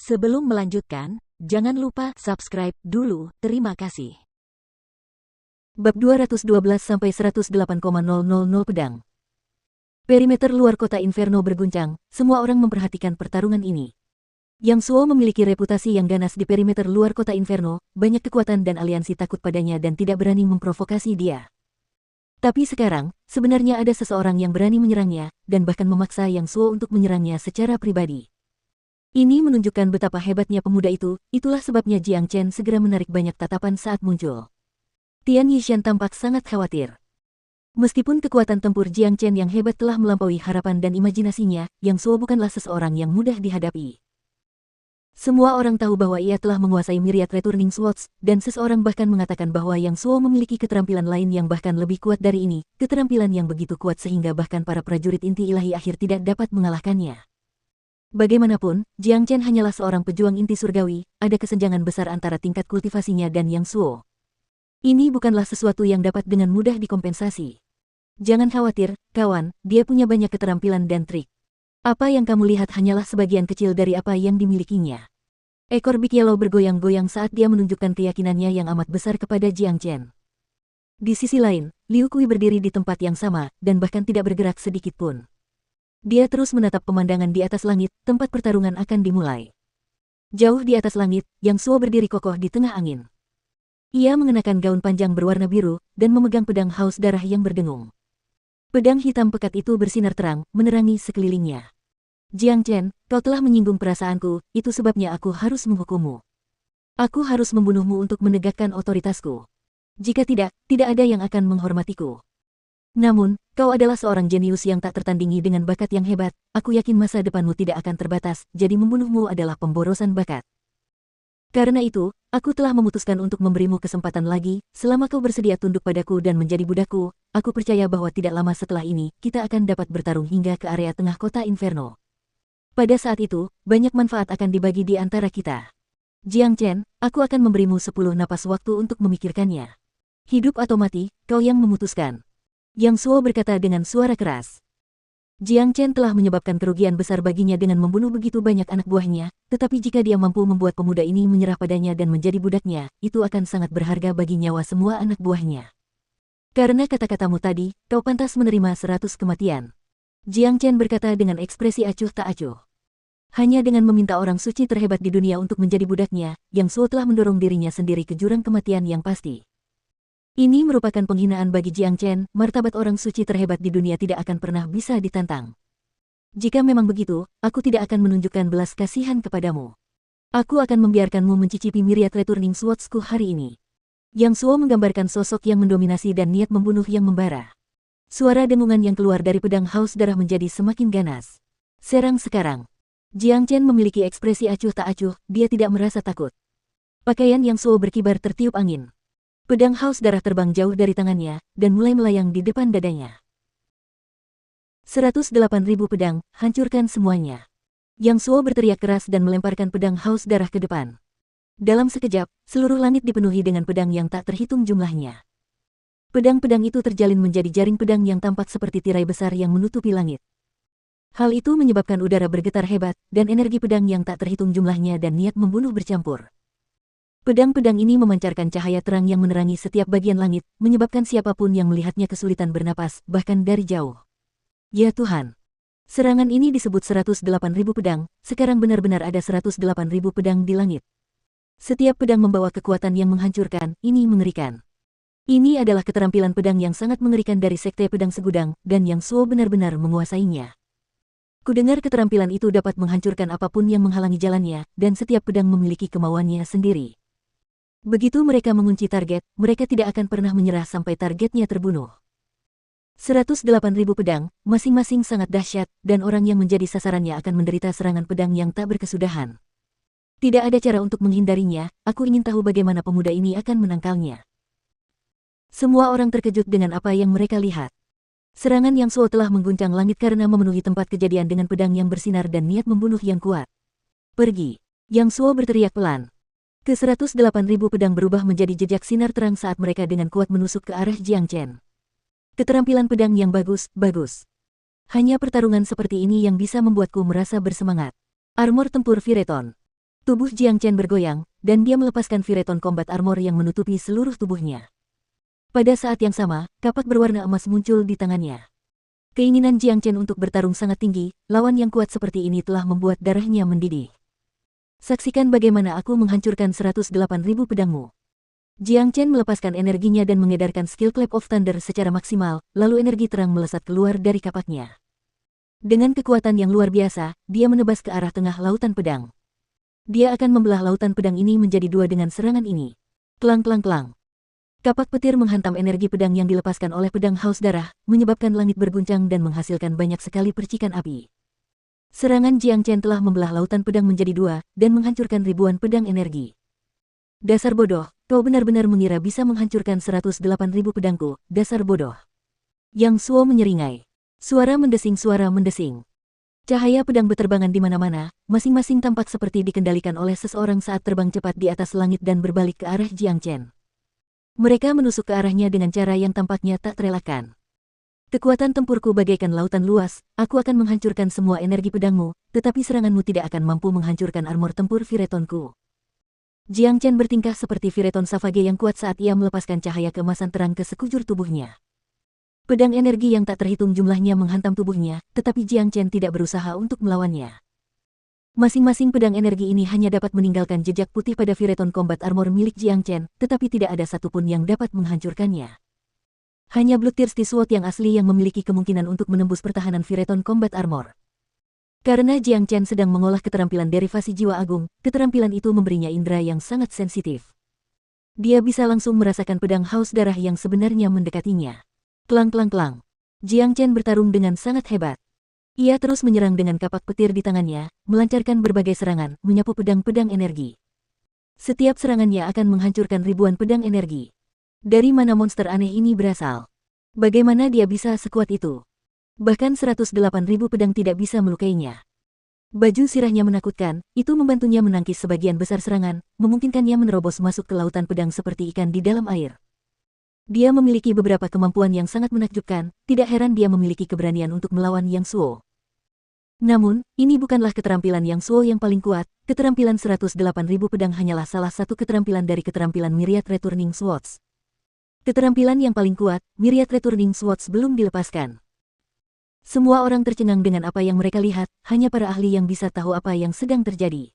Sebelum melanjutkan, jangan lupa subscribe dulu. Terima kasih. Bab 212-108,000 Pedang. Perimeter luar kota Inferno berguncang, semua orang memperhatikan pertarungan ini. Yang Suo memiliki reputasi yang ganas di perimeter luar kota Inferno, banyak kekuatan dan aliansi takut padanya dan tidak berani memprovokasi dia. Tapi sekarang, sebenarnya ada seseorang yang berani menyerangnya, dan bahkan memaksa Yang Suo untuk menyerangnya secara pribadi. Ini menunjukkan betapa hebatnya pemuda itu, itulah sebabnya Jiang Chen segera menarik banyak tatapan saat muncul. Tian Yishan tampak sangat khawatir. Meskipun kekuatan tempur Jiang Chen yang hebat telah melampaui harapan dan imajinasinya, Yang Suo bukanlah seseorang yang mudah dihadapi. Semua orang tahu bahwa ia telah menguasai Myriad Returning Swords, dan seseorang bahkan mengatakan bahwa Yang Suo memiliki keterampilan lain yang bahkan lebih kuat dari ini, keterampilan yang begitu kuat sehingga bahkan para prajurit inti ilahi akhir tidak dapat mengalahkannya. Bagaimanapun, Jiang Chen hanyalah seorang pejuang inti surgawi, ada kesenjangan besar antara tingkat kultivasinya dan Yang Suo. Ini bukanlah sesuatu yang dapat dengan mudah dikompensasi. Jangan khawatir, kawan, dia punya banyak keterampilan dan trik. Apa yang kamu lihat hanyalah sebagian kecil dari apa yang dimilikinya. Ekor Big Yellow bergoyang-goyang saat dia menunjukkan keyakinannya yang amat besar kepada Jiang Chen. Di sisi lain, Liu Kui berdiri di tempat yang sama, dan bahkan tidak bergerak sedikit pun. Dia terus menatap pemandangan di atas langit, tempat pertarungan akan dimulai. Jauh di atas langit, Yang Suo berdiri kokoh di tengah angin. Ia mengenakan gaun panjang berwarna biru, dan memegang pedang haus darah yang berdengung. Pedang hitam pekat itu bersinar terang, menerangi sekelilingnya. Jiang Chen, kau telah menyinggung perasaanku, itu sebabnya aku harus menghukummu. Aku harus membunuhmu untuk menegakkan otoritasku. Jika tidak, tidak ada yang akan menghormatiku. Namun, kau adalah seorang jenius yang tak tertandingi dengan bakat yang hebat, aku yakin masa depanmu tidak akan terbatas, jadi membunuhmu adalah pemborosan bakat. Karena itu, aku telah memutuskan untuk memberimu kesempatan lagi, selama kau bersedia tunduk padaku dan menjadi budakku, aku percaya bahwa tidak lama setelah ini, kita akan dapat bertarung hingga ke area tengah kota Inferno. Pada saat itu, banyak manfaat akan dibagi di antara kita. Jiang Chen, aku akan memberimu 10 napas waktu untuk memikirkannya. Hidup atau mati, kau yang memutuskan. Yang Suo berkata dengan suara keras. Jiang Chen telah menyebabkan kerugian besar baginya dengan membunuh begitu banyak anak buahnya, tetapi jika dia mampu membuat pemuda ini menyerah padanya dan menjadi budaknya, itu akan sangat berharga bagi nyawa semua anak buahnya. Karena kata-katamu tadi, kau pantas menerima 100 kematian. Jiang Chen berkata dengan ekspresi acuh tak acuh. Hanya dengan meminta orang suci terhebat di dunia untuk menjadi budaknya, Yang Suo telah mendorong dirinya sendiri ke jurang kematian yang pasti. Ini merupakan penghinaan bagi Jiang Chen, martabat orang suci terhebat di dunia tidak akan pernah bisa ditantang. Jika memang begitu, aku tidak akan menunjukkan belas kasihan kepadamu. Aku akan membiarkanmu mencicipi Myriad Returning Swords-ku hari ini. Yang Suo menggambarkan sosok yang mendominasi dan niat membunuh yang membara. Suara dengungan yang keluar dari pedang haus darah menjadi semakin ganas. Serang sekarang. Jiang Chen memiliki ekspresi acuh tak acuh, dia tidak merasa takut. Pakaian Yang Suo berkibar tertiup angin. Pedang haus darah terbang jauh dari tangannya, dan mulai melayang di depan dadanya. 108.000 pedang, hancurkan semuanya. Yang Suo berteriak keras dan melemparkan pedang haus darah ke depan. Dalam sekejap, seluruh langit dipenuhi dengan pedang yang tak terhitung jumlahnya. Pedang-pedang itu terjalin menjadi jaring pedang yang tampak seperti tirai besar yang menutupi langit. Hal itu menyebabkan udara bergetar hebat, dan energi pedang yang tak terhitung jumlahnya dan niat membunuh bercampur. Pedang-pedang ini memancarkan cahaya terang yang menerangi setiap bagian langit, menyebabkan siapapun yang melihatnya kesulitan bernapas, bahkan dari jauh. Ya Tuhan! Serangan ini disebut 108.000 pedang, sekarang benar-benar ada 108.000 pedang di langit. Setiap pedang membawa kekuatan yang menghancurkan, ini mengerikan. Ini adalah keterampilan pedang yang sangat mengerikan dari Sekte Pedang Segudang, dan Yang Suo benar-benar menguasainya. Kudengar keterampilan itu dapat menghancurkan apapun yang menghalangi jalannya, dan setiap pedang memiliki kemauannya sendiri. Begitu mereka mengunci target, mereka tidak akan pernah menyerah sampai targetnya terbunuh. 108.000 pedang, masing-masing sangat dahsyat, dan orang yang menjadi sasarannya akan menderita serangan pedang yang tak berkesudahan. Tidak ada cara untuk menghindarinya, aku ingin tahu bagaimana pemuda ini akan menangkalnya. Semua orang terkejut dengan apa yang mereka lihat. Serangan Yang Suo telah mengguncang langit karena memenuhi tempat kejadian dengan pedang yang bersinar dan niat membunuh yang kuat. Pergi! Yang Suo berteriak pelan. Ke-108.000 pedang berubah menjadi jejak sinar terang saat mereka dengan kuat menusuk ke arah Jiang Chen. Keterampilan pedang yang bagus, bagus. Hanya pertarungan seperti ini yang bisa membuatku merasa bersemangat. Armor tempur Vireton. Tubuh Jiang Chen bergoyang, dan dia melepaskan Viriton Combat Armor yang menutupi seluruh tubuhnya. Pada saat yang sama, kapak berwarna emas muncul di tangannya. Keinginan Jiang Chen untuk bertarung sangat tinggi, lawan yang kuat seperti ini telah membuat darahnya mendidih. Saksikan bagaimana aku menghancurkan 108.000 pedangmu. Jiang Chen melepaskan energinya dan mengedarkan skill Clap of Thunder secara maksimal, lalu energi terang melesat keluar dari kapaknya. Dengan kekuatan yang luar biasa, dia menebas ke arah tengah lautan pedang. Dia akan membelah lautan pedang ini menjadi dua dengan serangan ini. Klang klang klang. Kapak petir menghantam energi pedang yang dilepaskan oleh pedang haus darah, menyebabkan langit berguncang dan menghasilkan banyak sekali percikan api. Serangan Jiang Chen telah membelah lautan pedang menjadi dua, dan menghancurkan ribuan pedang energi. Dasar bodoh, kau benar-benar mengira bisa menghancurkan 108.000 pedangku, dasar bodoh. Yang Suo menyeringai. Suara mendesing. Cahaya pedang berterbangan di mana-mana, masing-masing tampak seperti dikendalikan oleh seseorang saat terbang cepat di atas langit dan berbalik ke arah Jiang Chen. Mereka menusuk ke arahnya dengan cara yang tampaknya tak terelakkan. Kekuatan tempurku bagaikan lautan luas, aku akan menghancurkan semua energi pedangmu, tetapi seranganmu tidak akan mampu menghancurkan armor tempur Viritonku. Jiang Chen bertingkah seperti Viriton Savage yang kuat saat ia melepaskan cahaya keemasan terang ke sekujur tubuhnya. Pedang energi yang tak terhitung jumlahnya menghantam tubuhnya, tetapi Jiang Chen tidak berusaha untuk melawannya. Masing-masing pedang energi ini hanya dapat meninggalkan jejak putih pada Viriton Combat Armor milik Jiang Chen, tetapi tidak ada satupun yang dapat menghancurkannya. Hanya Bloodthirsty Sword yang asli yang memiliki kemungkinan untuk menembus pertahanan Viriton Combat Armor. Karena Jiang Chen sedang mengolah keterampilan derivasi jiwa agung, keterampilan itu memberinya indera yang sangat sensitif. Dia bisa langsung merasakan pedang haus darah yang sebenarnya mendekatinya. Klang klang klang. Jiang Chen bertarung dengan sangat hebat. Ia terus menyerang dengan kapak petir di tangannya, melancarkan berbagai serangan, menyapu pedang-pedang energi. Setiap serangannya akan menghancurkan ribuan pedang energi. Dari mana monster aneh ini berasal? Bagaimana dia bisa sekuat itu? Bahkan 108.000 pedang tidak bisa melukainya. Baju sirahnya menakutkan, itu membantunya menangkis sebagian besar serangan, memungkinkannya menerobos masuk ke lautan pedang seperti ikan di dalam air. Dia memiliki beberapa kemampuan yang sangat menakjubkan, tidak heran dia memiliki keberanian untuk melawan Yang Suo. Namun, ini bukanlah keterampilan Yang Suo yang paling kuat, keterampilan 108.000 pedang hanyalah salah satu keterampilan dari keterampilan Myriad Returning Swords. Keterampilan yang paling kuat, Myriad Returning Swords belum dilepaskan. Semua orang tercengang dengan apa yang mereka lihat, hanya para ahli yang bisa tahu apa yang sedang terjadi.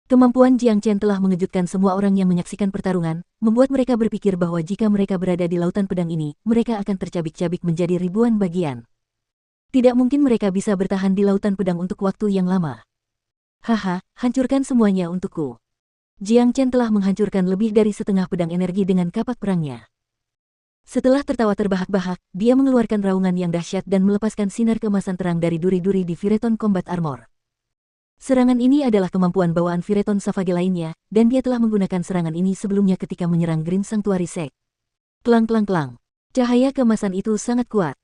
Kemampuan Jiang Chen telah mengejutkan semua orang yang menyaksikan pertarungan, membuat mereka berpikir bahwa jika mereka berada di lautan pedang ini, mereka akan tercabik-cabik menjadi ribuan bagian. Tidak mungkin mereka bisa bertahan di lautan pedang untuk waktu yang lama. Haha, hancurkan semuanya untukku. Jiang Chen telah menghancurkan lebih dari setengah pedang energi dengan kapak perangnya. Setelah tertawa terbahak-bahak, dia mengeluarkan raungan yang dahsyat dan melepaskan sinar keemasan terang dari duri-duri di Viriton Combat Armor. Serangan ini adalah kemampuan bawaan Viriton Savage lainnya, dan dia telah menggunakan serangan ini sebelumnya ketika menyerang Green Sanctuary Sect. Klang klang klang. Cahaya keemasan itu sangat kuat.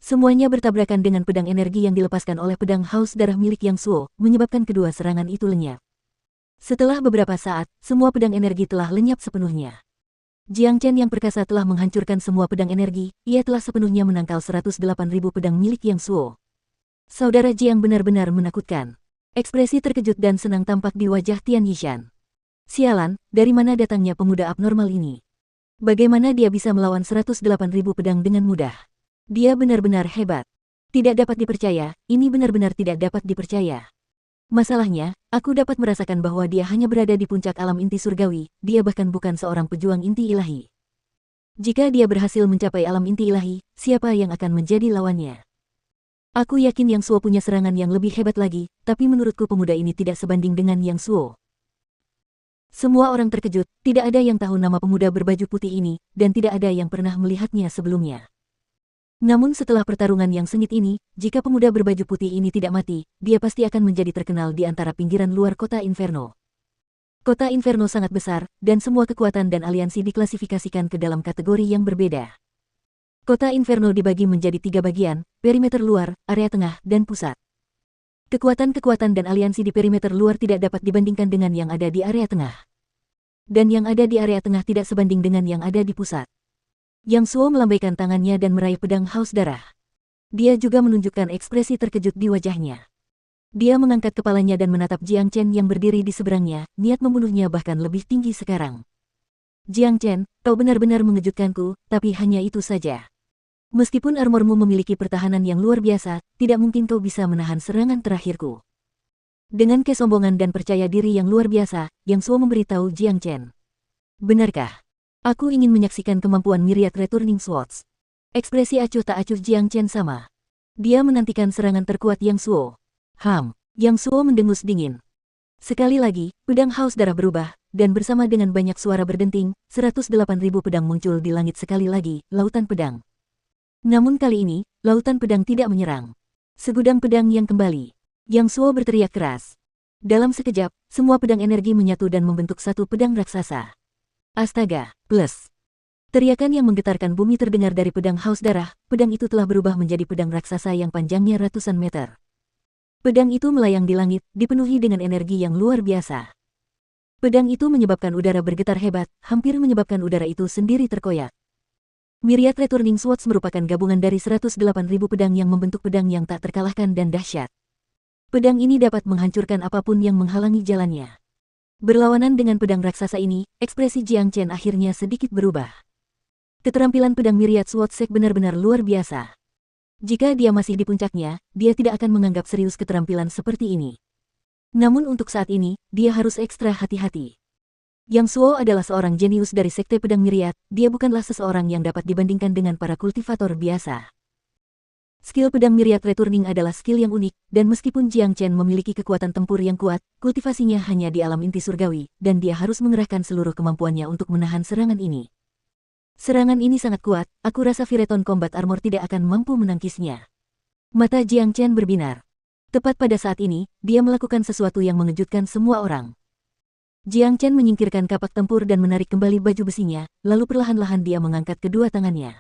Semuanya bertabrakan dengan pedang energi yang dilepaskan oleh pedang haus darah milik Yang Suo, menyebabkan kedua serangan itu lenyap. Setelah beberapa saat, semua pedang energi telah lenyap sepenuhnya. Jiang Chen yang perkasa telah menghancurkan semua pedang energi, ia telah sepenuhnya menangkal 108.000 pedang milik Yang Suo. Saudara Jiang benar-benar menakutkan. Ekspresi terkejut dan senang tampak di wajah Tian Yishan. Sialan, dari mana datangnya pemuda abnormal ini? Bagaimana dia bisa melawan 108.000 pedang dengan mudah? Dia benar-benar hebat. Tidak dapat dipercaya, ini benar-benar tidak dapat dipercaya. Masalahnya, aku dapat merasakan bahwa dia hanya berada di puncak alam inti surgawi, dia bahkan bukan seorang pejuang inti ilahi. Jika dia berhasil mencapai alam inti ilahi, siapa yang akan menjadi lawannya? Aku yakin Yang Suo punya serangan yang lebih hebat lagi, tapi menurutku pemuda ini tidak sebanding dengan Yang Suo. Semua orang terkejut, tidak ada yang tahu nama pemuda berbaju putih ini, dan tidak ada yang pernah melihatnya sebelumnya. Namun setelah pertarungan yang sengit ini, jika pemuda berbaju putih ini tidak mati, dia pasti akan menjadi terkenal di antara pinggiran luar kota Inferno. Kota Inferno sangat besar, dan semua kekuatan dan aliansi diklasifikasikan ke dalam kategori yang berbeda. Kota Inferno dibagi menjadi 3 bagian, perimeter luar, area tengah, dan pusat. Kekuatan-kekuatan dan aliansi di perimeter luar tidak dapat dibandingkan dengan yang ada di area tengah. Dan yang ada di area tengah tidak sebanding dengan yang ada di pusat. Yang Suo melambaikan tangannya dan meraih pedang haus darah. Dia juga menunjukkan ekspresi terkejut di wajahnya. Dia mengangkat kepalanya dan menatap Jiang Chen yang berdiri di seberangnya, niat membunuhnya bahkan lebih tinggi sekarang. Jiang Chen, kau benar-benar mengejutkanku, tapi hanya itu saja. Meskipun armormu memiliki pertahanan yang luar biasa, tidak mungkin kau bisa menahan serangan terakhirku. Dengan kesombongan dan percaya diri yang luar biasa, Yang Suo memberitahu Jiang Chen. Benarkah? Aku ingin menyaksikan kemampuan Myriad Returning Swords. Ekspresi acuh tak acuh Jiang Chen sama. Dia menantikan serangan terkuat Yang Suo. Yang Suo mendengus dingin. Sekali lagi, pedang haus darah berubah, dan bersama dengan banyak suara berdenting, 108.000 pedang muncul di langit sekali lagi, lautan pedang. Namun kali ini, lautan pedang tidak menyerang. Segudang pedang yang kembali. Yang Suo berteriak keras. Dalam sekejap, semua pedang energi menyatu dan membentuk satu pedang raksasa. Astaga, plus. Teriakan yang menggetarkan bumi terdengar dari pedang haus darah, pedang itu telah berubah menjadi pedang raksasa yang panjangnya ratusan meter. Pedang itu melayang di langit, dipenuhi dengan energi yang luar biasa. Pedang itu menyebabkan udara bergetar hebat, hampir menyebabkan udara itu sendiri terkoyak. Myriad Returning Swords merupakan gabungan dari 108.000 pedang yang membentuk pedang yang tak terkalahkan dan dahsyat. Pedang ini dapat menghancurkan apapun yang menghalangi jalannya. Berlawanan dengan pedang raksasa ini, ekspresi Jiang Chen akhirnya sedikit berubah. Keterampilan pedang Myriad Swords benar-benar luar biasa. Jika dia masih di puncaknya, dia tidak akan menganggap serius keterampilan seperti ini. Namun untuk saat ini, dia harus ekstra hati-hati. Yang Suo adalah seorang jenius dari Sekte Pedang Myriad, dia bukanlah seseorang yang dapat dibandingkan dengan para kultivator biasa. Skill pedang Myriad Returning adalah skill yang unik, dan meskipun Jiang Chen memiliki kekuatan tempur yang kuat, kultivasinya hanya di alam inti surgawi, dan dia harus mengerahkan seluruh kemampuannya untuk menahan serangan ini. Serangan ini sangat kuat, aku rasa Phyreton Combat Armor tidak akan mampu menangkisnya. Mata Jiang Chen berbinar. Tepat pada saat ini, dia melakukan sesuatu yang mengejutkan semua orang. Jiang Chen menyingkirkan kapak tempur dan menarik kembali baju besinya, lalu perlahan-lahan dia mengangkat kedua tangannya.